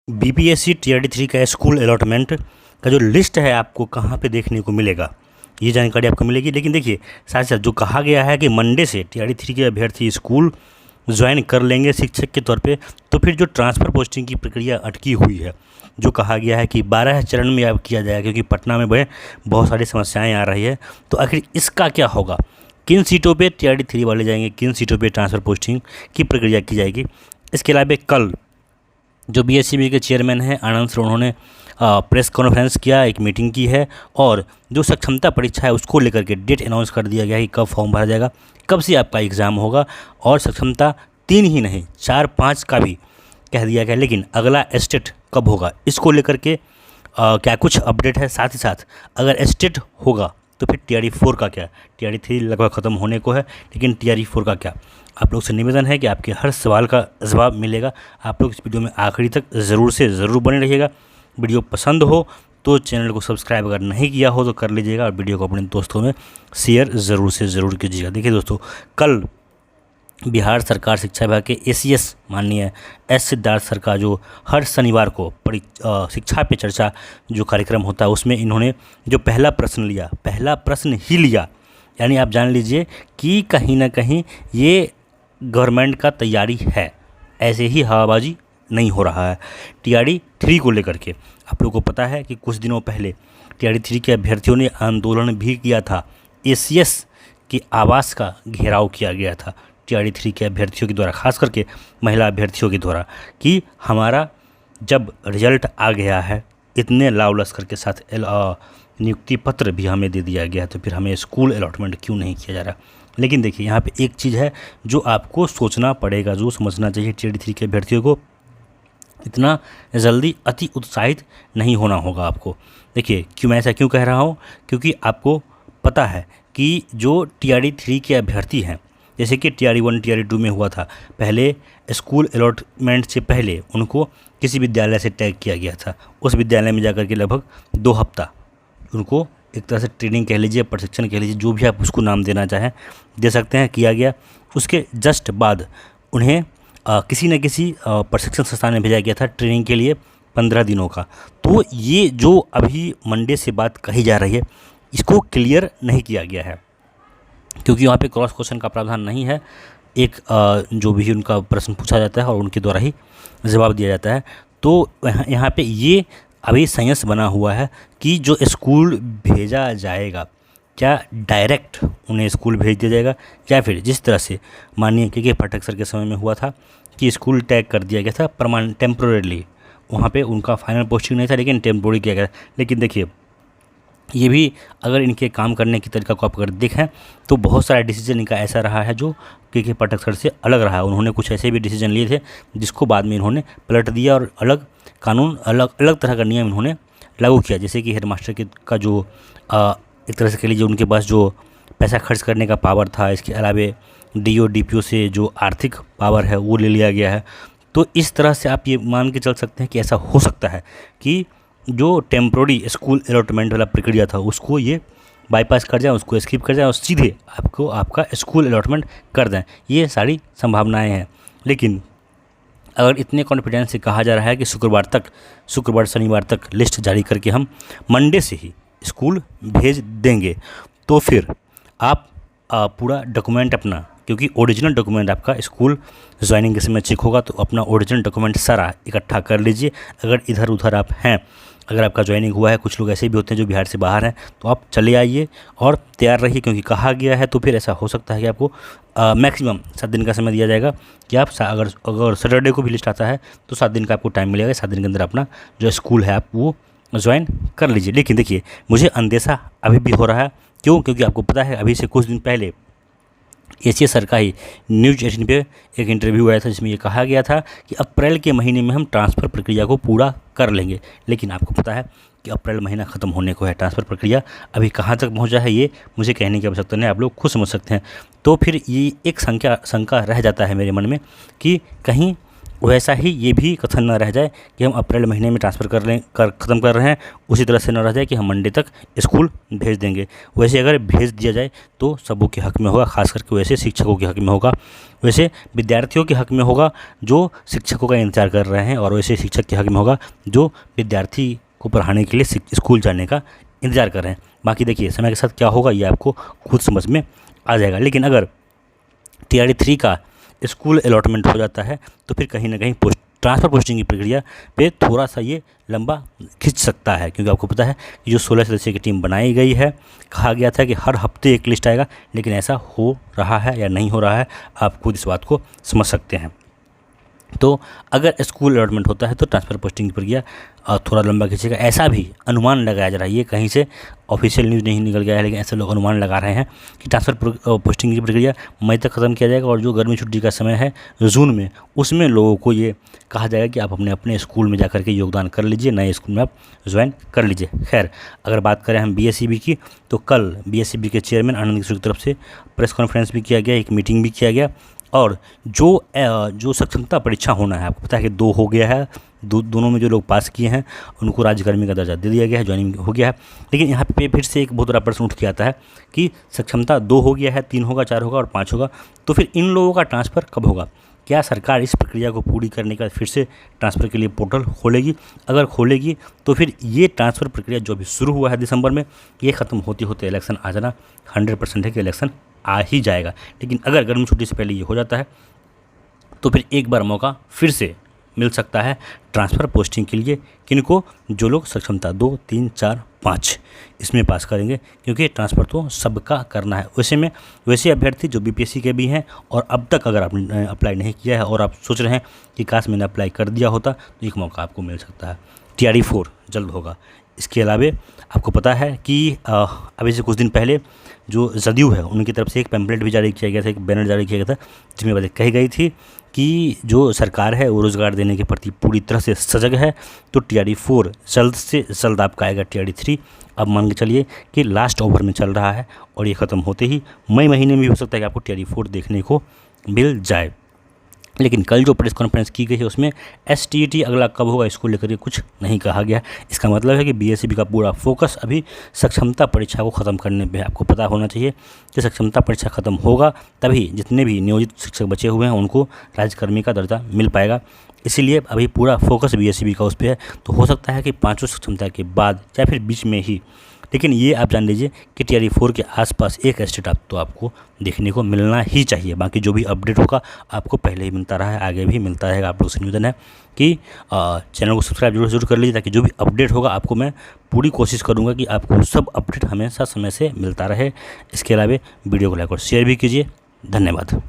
BPSC TRD 3 का school allotment का जो लिस्ट है आपको कहाँ पे देखने को मिलेगा, ये जानकारी आपको मिलेगी। लेकिन देखिए साथ साथ जो कहा गया है कि मंडे से टीआरडी 3 के अभ्यर्थी स्कूल ज्वाइन कर लेंगे शिक्षक के तौर पे, तो फिर जो ट्रांसफ़र पोस्टिंग की प्रक्रिया अटकी हुई है, जो कहा गया है कि 12 चरण में अब किया जाएगा, क्योंकि पटना में बहुत सारी समस्याएँ आ रही है, तो आखिर इसका क्या होगा, किन सीटों पे टीआरडी 3 वाले जाएंगे, किन सीटों पे ट्रांसफ़र पोस्टिंग की प्रक्रिया की जाएगी। इसके अलावा कल जो बीएससीबी के चेयरमैन हैं आनंद सर, उन्होंने प्रेस कॉन्फ्रेंस किया, एक मीटिंग की है, और जो सक्षमता परीक्षा है उसको लेकर के डेट अनाउंस कर दिया गया है कि कब फॉर्म भरा जाएगा, कब से आपका एग्ज़ाम होगा, और सक्षमता 3 ही नहीं 4-5 का भी कह दिया गया। लेकिन अगला स्टेट कब होगा इसको लेकर के क्या कुछ अपडेट है। साथ ही साथ अगर स्टेट होगा तो फिर टीआरडी 4 का क्या, टीआरडी 3 लगभग ख़त्म होने को है, लेकिन टीआरडी 4 का क्या। आप लोग से निवेदन है कि आपके हर सवाल का जवाब मिलेगा। आप लोग इस वीडियो में आखिरी तक ज़रूर से ज़रूर बने रहिएगा। वीडियो पसंद हो तो चैनल को सब्सक्राइब अगर नहीं किया हो तो कर लीजिएगा, और वीडियो को अपने दोस्तों में शेयर ज़रूर से ज़रूर कीजिएगा। देखिए दोस्तों, कल बिहार सरकार शिक्षा विभाग के एसीएस माननीय एस सिद्धार्थ सर का जो हर शनिवार को शिक्षा पे चर्चा जो कार्यक्रम होता है, उसमें इन्होंने जो पहला प्रश्न ही लिया, यानी आप जान लीजिए कि कहीं ना कहीं ये गवर्नमेंट का तैयारी है, ऐसे ही हवाबाजी नहीं हो रहा है। टीआरडी 3 को लेकर के आप लोगों को पता है कि कुछ दिनों पहले टीआरडी 3 के अभ्यर्थियों ने आंदोलन भी किया था, एसीएस के आवास का घेराव किया गया था टीआरडी 3 के अभ्यर्थियों के द्वारा, खास करके महिला अभ्यर्थियों के द्वारा, कि हमारा जब रिजल्ट आ गया है, इतने लाव लश्कर के साथ नियुक्ति पत्र भी हमें दे दिया गया है, तो फिर हमें स्कूल अलॉटमेंट क्यों नहीं किया जा रहा। लेकिन देखिए यहाँ पे एक चीज़ है जो आपको सोचना पड़ेगा, जो समझना चाहिए, टीआरडी 3 के अभ्यर्थियों को इतना जल्दी अति उत्साहित नहीं होना होगा आपको। देखिए मैं ऐसा क्यों कह रहा हूँ, क्योंकि आपको पता है कि जो टीआरडी 3 के अभ्यर्थी हैं, जैसे कि टीआरडी 1 टीआरडी 2 में हुआ था, पहले स्कूल अलॉटमेंट से पहले उनको किसी विद्यालय से टैग किया गया था, उस विद्यालय में जाकर के लगभग 2 हफ्ता उनको एक तरह से ट्रेनिंग कह लीजिए, प्रशिक्षण कह लीजिए, जो भी आप उसको नाम देना चाहें दे सकते हैं, किया गया। उसके जस्ट बाद उन्हें किसी न किसी प्रशिक्षण संस्थान में भेजा गया था ट्रेनिंग के लिए 15 दिनों का। तो ये जो अभी मंडे से बात कही जा रही है, इसको क्लियर नहीं किया गया है, क्योंकि वहाँ पे क्रॉस क्वेश्चन का प्रावधान नहीं है। एक जो भी उनका प्रश्न पूछा जाता है और उनके द्वारा ही जवाब दिया जाता है। तो यहाँ पे ये अभी साइंस बना हुआ है कि जो स्कूल भेजा जाएगा, क्या डायरेक्ट उन्हें स्कूल भेज दिया जाएगा, या फिर जिस तरह से माननीय के पाठक सर के समय में हुआ था कि स्कूल टैग कर दिया गया था टेम्पोरेली, वहाँ पे उनका फाइनल पोस्टिंग नहीं था, लेकिन टेम्पोररी किया गया। लेकिन देखिए ये भी अगर इनके काम करने की तरीका को आप अगर देखें तो बहुत सारा डिसीजन इनका ऐसा रहा है जो के पाठक सर से अलग रहा है। उन्होंने कुछ ऐसे भी डिसीजन लिए थे जिसको बाद में इन्होंने पलट दिया और अलग कानून, अलग तरह का नियम इन्होंने लागू किया। जैसे कि हेडमास्टर का जो एक तरह से कह लीजिए उनके पास जो पैसा खर्च करने का पावर था, इसके अलावा डीओ डीपीओ से जो आर्थिक पावर है वो ले लिया गया है। तो इस तरह से आप ये मान के चल सकते हैं कि ऐसा हो सकता है कि जो टेम्प्रोरी स्कूल अलॉटमेंट वाला प्रक्रिया था उसको ये बाईपास कर जाए, उसको स्किप कर जाए और सीधे आपको आपका स्कूल अलॉटमेंट कर दें। ये सारी संभावनाएं हैं। लेकिन अगर इतने कॉन्फिडेंस से कहा जा रहा है कि शुक्रवार शनिवार तक लिस्ट जारी करके हम मंडे से ही स्कूल भेज देंगे, तो फिर आप पूरा डॉक्यूमेंट अपना, क्योंकि ओरिजिनल डॉक्यूमेंट आपका स्कूल ज्वाइनिंग के समय चेक होगा, तो अपना ओरिजिनल डॉक्यूमेंट सारा इकट्ठा कर लीजिए। अगर इधर उधर आप हैं, अगर आपका ज्वाइनिंग हुआ है, कुछ लोग ऐसे भी होते हैं जो बिहार से बाहर हैं, तो आप चले आइए और तैयार रहिए, क्योंकि कहा गया है। तो फिर ऐसा हो सकता है कि आपको मैक्सिमम 7 दिन का समय दिया जाएगा कि आप अगर सैटरडे को भी लिस्ट आता है तो 7 दिन का आपको टाइम मिलेगा। 7 दिन के अंदर अपना जो स्कूल है आप वो ज्वाइन कर लीजिए। लेकिन देखिए मुझे अंदेशा अभी भी हो रहा है, क्यों, क्योंकि आपको पता है अभी से कुछ दिन पहले एसीएस सर का ही न्यूज़ 18 पे एक इंटरव्यू आया था जिसमें ये कहा गया था कि अप्रैल के महीने में हम ट्रांसफ़र प्रक्रिया को पूरा कर लेंगे। लेकिन आपको पता है कि अप्रैल महीना ख़त्म होने को है, ट्रांसफ़र प्रक्रिया अभी कहाँ तक पहुँचा है ये मुझे कहने की आवश्यकता नहीं, आप लोग खुद समझ सकते हैं। तो फिर ये एक शंका रह जाता है मेरे मन में कि कहीं वैसा ही ये भी कथन न रह जाए कि हम अप्रैल महीने में ट्रांसफ़र ख़त्म कर रहे हैं, उसी तरह से न रह जाए कि हम मंडे तक स्कूल भेज देंगे। वैसे अगर भेज दिया जाए तो सबों के हक़ में होगा, ख़ास करके वैसे शिक्षकों के हक़ में होगा, वैसे विद्यार्थियों के हक़ में होगा जो शिक्षकों का इंतज़ार कर रहे हैं, और वैसे शिक्षक के हक़ में होगा जो विद्यार्थी को पढ़ाने के लिए स्कूल जाने का इंतज़ार कर रहे हैं। बाकी देखिए समय के साथ क्या होगा ये आपको खुद समझ में आ जाएगा। लेकिन अगर TRD 3 का स्कूल अलॉटमेंट हो जाता है तो फिर कहीं ना कहीं ट्रांसफ़र पोस्टिंग की प्रक्रिया पे थोड़ा सा ये लंबा खिंच सकता है, क्योंकि आपको पता है कि जो 16 सदस्यीय की टीम बनाई गई है, कहा गया था कि हर हफ्ते एक लिस्ट आएगा, लेकिन ऐसा हो रहा है या नहीं हो रहा है आप खुद इस बात को समझ सकते हैं। तो अगर स्कूल अलॉटमेंट होता है तो ट्रांसफ़र पोस्टिंग की प्रक्रिया थोड़ा लंबा खींचेगा, ऐसा भी अनुमान लगाया जा रहा है। ये कहीं से ऑफिशियल न्यूज़ नहीं निकल गया है, लेकिन ऐसे लोग अनुमान लगा रहे हैं कि ट्रांसफ़र पोस्टिंग की प्रक्रिया मई तक ख़त्म किया जाएगा, और जो गर्मी छुट्टी का समय है जून में, उसमें लोगों को ये कहा जाएगा कि आप अपने अपने स्कूल में जाकर के योगदान कर लीजिए, नए स्कूल में आप ज्वाइन कर लीजिए। खैर, अगर बात करें हम BSEB की, तो कल BSEB के चेयरमैन आनंद किशोर की तरफ से प्रेस कॉन्फ्रेंस भी किया गया, एक मीटिंग भी किया गया, और जो सक्षमता परीक्षा होना है, आपको पता है कि 2 हो गया है, दोनों में जो लोग पास किए हैं उनको राज्यकर्मी का दर्जा दे दिया गया है, ज्वाइनिंग हो गया है। लेकिन यहाँ पे फिर से एक बहुत बड़ा प्रश्न उठ के आता है कि सक्षमता 2 हो गया है, 3 होगा, 4 होगा और 5 होगा, तो फिर इन लोगों का ट्रांसफ़र कब होगा? क्या सरकार इस प्रक्रिया को पूरी करने के बाद फिर से ट्रांसफ़र के लिए पोर्टल खोलेगी? अगर खोलेगी तो फिर ये ट्रांसफ़र प्रक्रिया जो अभी शुरू हुआ है दिसंबर में, ये ख़त्म होते होते इलेक्शन आ जाना 100% है कि इलेक्शन आ ही जाएगा। लेकिन अगर गर्मी छुट्टी से पहले ये हो जाता है तो फिर एक बार मौका फिर से मिल सकता है ट्रांसफ़र पोस्टिंग के लिए। किनको? जो लोग सक्षमता 2, 3, 4, 5 इसमें पास करेंगे, क्योंकि ट्रांसफ़र तो सबका करना है। वैसे अभ्यर्थी जो BPSC के भी हैं, और अब तक अगर आपने अप्लाई नहीं किया है और आप सोच रहे हैं कि काश मैंने अप्लाई कर दिया होता, तो एक मौका आपको मिल सकता है। TRD 4 जल्द होगा। इसके अलावा आपको पता है कि अभी से कुछ दिन पहले जो जदयू है उनकी तरफ से एक पैम्पलेट भी जारी किया गया था, एक बैनर जारी किया गया था, जिसमें बातें कही गई थी कि जो सरकार है वो रोज़गार देने के प्रति पूरी तरह से सजग है। तो TRD 4 जल्द से जल्द आपका आएगा। TRD 3 अब मान के चलिए कि लास्ट ओवर में चल रहा है, और ये ख़त्म होते ही मई महीने में भी हो सकता है कि आपको TRD 4 देखने को मिल जाए। लेकिन कल जो प्रेस कॉन्फ्रेंस की गई है उसमें STET अगला कब होगा इसको लेकर के कुछ नहीं कहा गया। इसका मतलब है कि BSEB का पूरा फोकस अभी सक्षमता परीक्षा को ख़त्म करने पे है। आपको पता होना चाहिए कि सक्षमता परीक्षा ख़त्म होगा तभी जितने भी नियोजित शिक्षक बचे हुए हैं उनको राज्यकर्मी का दर्जा मिल पाएगा। इसीलिए अभी पूरा फोकस BSEB का उस पर है। तो हो सकता है कि 5 सक्षमता के बाद या फिर बीच में ही, लेकिन ये आप जान लीजिए कि TRD 4 के आसपास एक स्टेट तो आपको देखने को मिलना ही चाहिए। बाकी जो भी अपडेट होगा आपको पहले ही मिलता रहा है, आगे भी मिलता रहेगा। आप लोग से निवेदन है कि चैनल को सब्सक्राइब जरूर कर लीजिए, ताकि जो भी अपडेट होगा आपको मैं पूरी कोशिश करूँगा कि आपको सब अपडेट हमेशा समय से मिलता रहे। इसके अलावा वीडियो को लाइक और शेयर भी कीजिए। धन्यवाद।